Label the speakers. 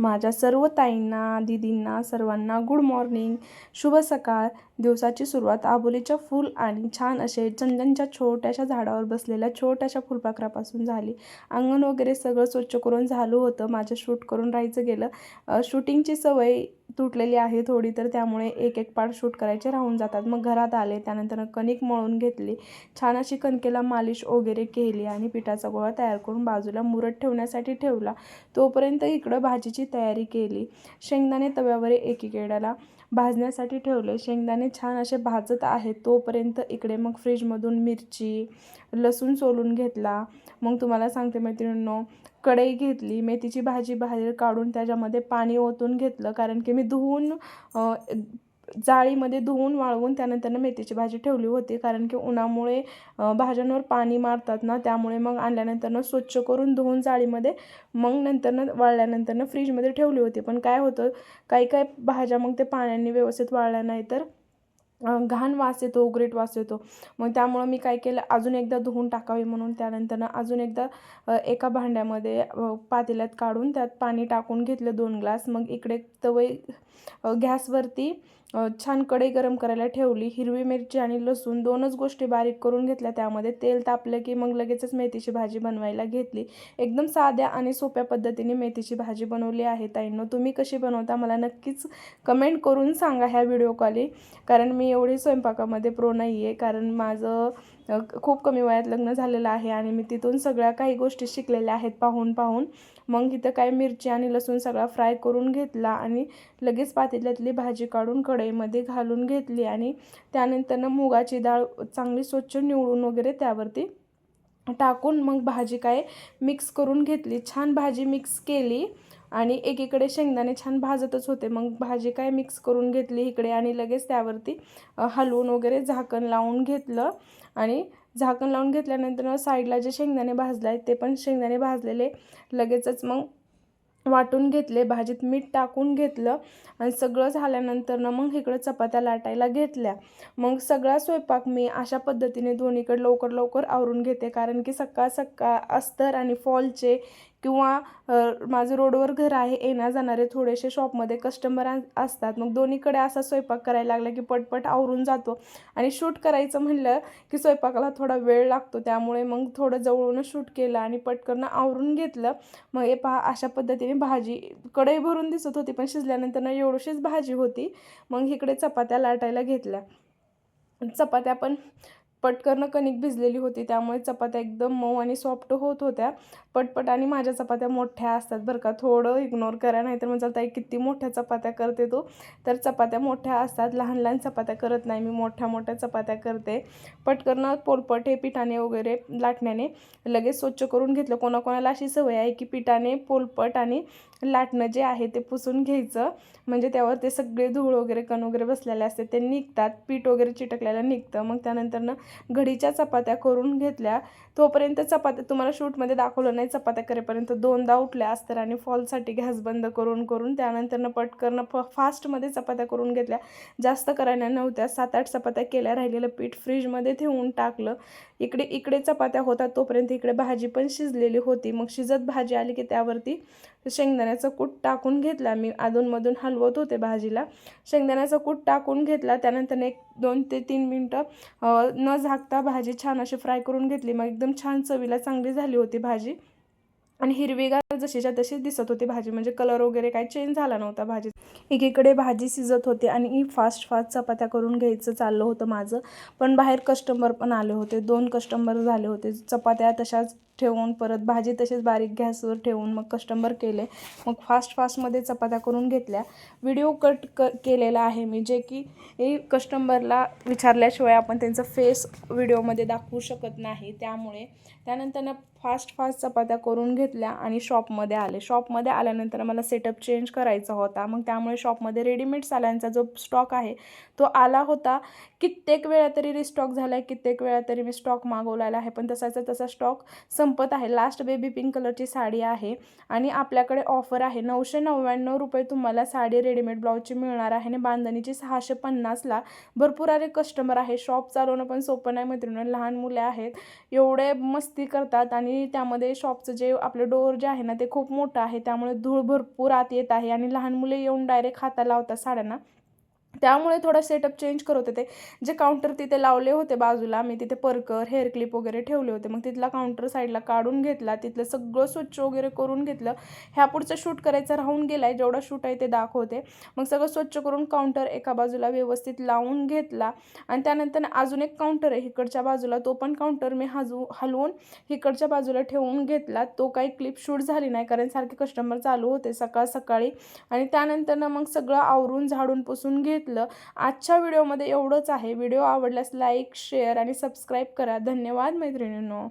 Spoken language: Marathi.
Speaker 1: माझ्या सर्व ताईंना, दीदींना, सर्वांना गुड मॉर्निंग, शुभ सकाळ. दिवसाची सुरुवात आबोलीच्या फूल आणि छान असे चंदनच्या छोट्याशा झाडावर बसलेल्या छोट्याशा फुलपाखरापासून झाली. अंगण वगैरे सगळं स्वच्छ करून झालं होतं. माझं शूट करून राहायचं गेलं. शूटिंगची सवय तुटलेली आहे थोडी, तर त्यामुळे एक एक पार्ट शूट करायचे राहून जातात. मग घरात आले, त्यानंतर कणिक मळून घेतली, छान अशी कणकेला मालिश वगैरे केली आणि पिठाचा गोळा तयार करून बाजूला मुरत ठेवण्यासाठी ठेवला. तोपर्यंत इकडं भाजीची तयारी केली. शेंगदाणे तव्यावर एकीकडेला भाजण्यासाठी ठेवले. शेंगदाणे छान असे भाजत आहेत तोपर्यंत इकडे मग फ्रीजमधून मिरची, लसूण सोलून घेतला. मग तुम्हाला सांगते मैत्रिणींनो, कढई घेतली, मेथीची भाजी बाहेर काढून त्याच्यामध्ये पाणी ओतून घेतलं, कारण की मी जाळीमध्ये धुवून वाळवून त्यानंतर मेथीची भाजी ठेवली होती. कारण की उन्हामुळे भाज्यांवर पाणी मारतात ना, त्यामुळे मग आणल्यानंतर स्वच्छ करून धुवून जाळीमध्ये मग नंतर वाळल्यानंतर फ्रीजमध्ये ठेवली होती. पण काय होतं, काही काही भाज्या मग ते पाण्याने व्यवस्थित वाळल्या नाही तर घाण वास येतो, उग्रेट वास येतो. मग त्यामुळं मी काय केलं, अजून एकदा धुवून टाकावी म्हणून त्यानंतर अजून एकदा एका भांड्यामध्ये पातेल्यात काढून त्यात पाणी टाकून घेतलं 2 ग्लास. मग इकडे गॅसवरती छान कढई गरम करायला ठेवली. हिरवी मिरची आणि लसूण 2च गोष्टी बारीक करून घेतल्या. त्यामध्ये तेल तापलं की मग लगेचच मेथीची भाजी बनवायला घेतली. एकदम साध्या आणि सोप्या पद्धतीने मेथीची भाजी बनवली आहे ताईंनो. तुम्ही कशी बनवता मला नक्कीच कमेंट करून सांगा ह्या व्हिडिओ कॉली. कारण मी एवढी स्वयंपाकामध्ये प्रो नाही आहे, कारण माझं खूप कमी वयात लग्न झालेलं आहे आणि मी तिथून सगळ्या काही गोष्टी शिकलेल्या आहेत पाहून पाहून. मग इथं काय मिरची आणि लसूण सगळा फ्राय करून घेतला आणि लगेच पातेल्यातली भाजी काढून कढईमध्ये घालून घेतली आणि त्यानंतर मुगाची डाळ चांगली स्वच्छ निवडून वगैरे त्यावरती टाकून मग भाजी काय मिक्स करून घेतली. छान भाजी मिक्स केली आणि एकीकडे शेंगदाणे छान भाजतच होते. मग भाजी काय मिक्स करून घेतली इकडे आणि लगेच त्यावरती हलवून वगैरे झाकण लावून घेतलं आणि झाकण लावून घेतल्यानंतर साईडला जे शेंगदाणे भाजले आहेत ते पण शेंगदाणे भाजलेले लगेचच मग वाटून घेतले. भाजीत मीठ टाकून घेतलं आणि सगळं झाल्यानंतर मग इकडं चपात्या लाटायला घेतल्या. मग सगळा स्वयंपाक मी अशा पद्धतीने दोन्हीकडे लवकर लवकर आवरून घेते, कारण की सकाळ सकाळ अस्तर आणि फॉलचे किंवा माझं रोडवर घर आहे, येण्या जाणारे थोडेसे शॉपमध्ये कस्टमर असतात. मग दोन्हीकडे असा स्वयंपाक करायला लागला की पटपट आवरून जातो. आणि शूट करायचं म्हणलं की स्वयंपाकाला थोडा वेळ लागतो, त्यामुळे मग थोडं जवळूनच शूट केलं आणि पटकन आवरून घेतलं. मग हे पहा, अशा पद्धतीने भाजी कढई भरून दिसत होती पण शिजल्यानंतर एवढीशीच भाजी होती. मग इकडे चपात्या लाटायला घेतल्या. चपात्या पण पटकन कणिक भिजलेली होती, त्यामुळे चपात्या एकदम मऊ आणि सॉफ्ट होत होत्या पटपट. आणि माझ्या चपात्या मोठ्या असतात बरं का, थोडं इग्नोर करा, नाहीतर म्हणजे ताई किती मोठ्या चपात्या करते तू. तर चपात्या मोठ्या असतात, लहान लहान चपात्या करत नाही मी, मोठ्या मोठ्या चपात्या करते. पटकन पोलपट हे पिठाने वगैरे लाटण्याने लगेच स्वच्छ करून घेतलं. कोणाकोणाला अशी सवय आहे की पिठाने पोलपट आणि लाटणं जे आहे ते पुसून घ्यायचं, म्हणजे त्यावर ते सगळे धूळ वगैरे कण वगैरे बसलेले असते ते निघतात, पीठ वगैरे चिटकलेलं निघतं. मग त्यानंतर घडीच्या चपात्या करून घेतल्या. तोपर्यंत चपात्या तुम्हाला शूटमध्ये दाखवलं नाही, चपात्या करेपर्यंत 2दा उठल्या अस्तर आणि फॉलसाठी गॅस बंद करून त्यानंतर पटकन फास्टमध्ये चपात्या करून घेतल्या. जास्त करायला नव्हत्या, 7-8 चपात्या केल्या. राहिलेलं पीठ फ्रीजमध्ये ठेवून टाकलं. इकडे चपात्या होतात तोपर्यंत इकडे भाजी पण शिजलेली होती. मग शिजत भाजी आली की त्यावरती शेंगदाण्याचं कूट टाकून घेतला. मी अधूनमधून हलवत होते भाजीला. शेंगदाण्याचा कूट टाकून घेतला, त्यानंतर 2 ते 3 मिनटं न झाकता भाजी छान अशी फ्राय करून घेतली. मग एकदम छान चवीला चांगली झाली होती भाजी आणि हिरवीगार जशीच्या तशीच दिसत होती भाजी, म्हणजे कलर वगैरे काही चेंज झाला नव्हता भाजी. एकीकडे भाजी शिजत होती आणि फास्ट चपात्या करून घ्यायचं चाललं होतं माझं. पण बाहेर कस्टमर पण आले होते, 2 कस्टमर झाले होते. चपात्या तशाच ठेवून परत भाजी तशीच बारीक गॅसवर ठेवून मग कस्टमर केले. मग फास्टमध्ये चपात्या करून घेतल्या. व्हिडिओ कट केलेला आहे मी, जे की कस्टमरला विचारल्याशिवाय आपण त्यांचं फेस व्हिडिओमध्ये दाखवू शकत नाही. त्यामुळे त्यानंतर फास्ट चपात्या करून घेतल्या आणि शॉपमध्ये आले. शॉपमध्ये आल्यानंतर मला सेटअप चेंज करायचा होता. मग त्यामुळे शॉपमध्ये रेडीमेड साल्यांचा जो स्टॉक आहे तो आला होता. कित्येक वेळा तरी रिस्टॉक झाला आहे, कित्येक वेळा तरी मी स्टॉक मागवलेला आहे, पण तसा स्टॉक संपत आहे. लास्ट बेबी पिंक कलरची साडी आहे आणि आपल्याकडे ऑफर आहे 999 रुपये तुम्हाला साडी रेडीमेड ब्लाऊजची मिळणार आहे आणि बांधणीची 650ला. भरपूर सारे कस्टमर आहे. शॉप चालवणं पण सोपं नाही मैत्रिणी. लहान मुले आहेत, एवढे मस्ती करतात आणि त्यामध्ये शॉपचं जे आपलं डोअर जे आहे ना ते खूप मोठं आहे, त्यामुळे धूळ भरपूर आत येत आहे आणि लहान मुले येऊन डायरेक्ट हाताला लावतात साड्यांना. त्यामुळे थोडा सेटअप चेंज करत होते. जे काउंटर तिथे लावले होते बाजूला, मी तिथे परकर, हेअर क्लिप वगैरे ठेवले होते. मग तिथला काउंटर साईडला काढून घेतला, तिथलं सगळं स्वच्छ वगैरे करून घेतलं. ह्या पुढचं शूट करायचं राहून गेलाय, जेवढा शूट आहे ते दाखवते. मग सगळं स्वच्छ करून काउंटर एका बाजूला व्यवस्थित लावून घेतला आणि त्यानंतर अजून एक काउंटर आहे इकडच्या बाजूला, तो पण काउंटर मी हलवून इकडच्या बाजूला ठेवून घेतला. तो काही क्लिप शूट झाली नाही कारण सारखे कस्टमर चालू होते सकाळी. आणि त्यानंतर मग सगळं आवरून झाडून पुसून घेतलं. आजच्या व्हिडिओमध्ये एवढंच आहे. व्हिडिओ आवडल्यास लाईक, शेअर आणि सबस्क्राईब करा. धन्यवाद मैत्रिणींनो.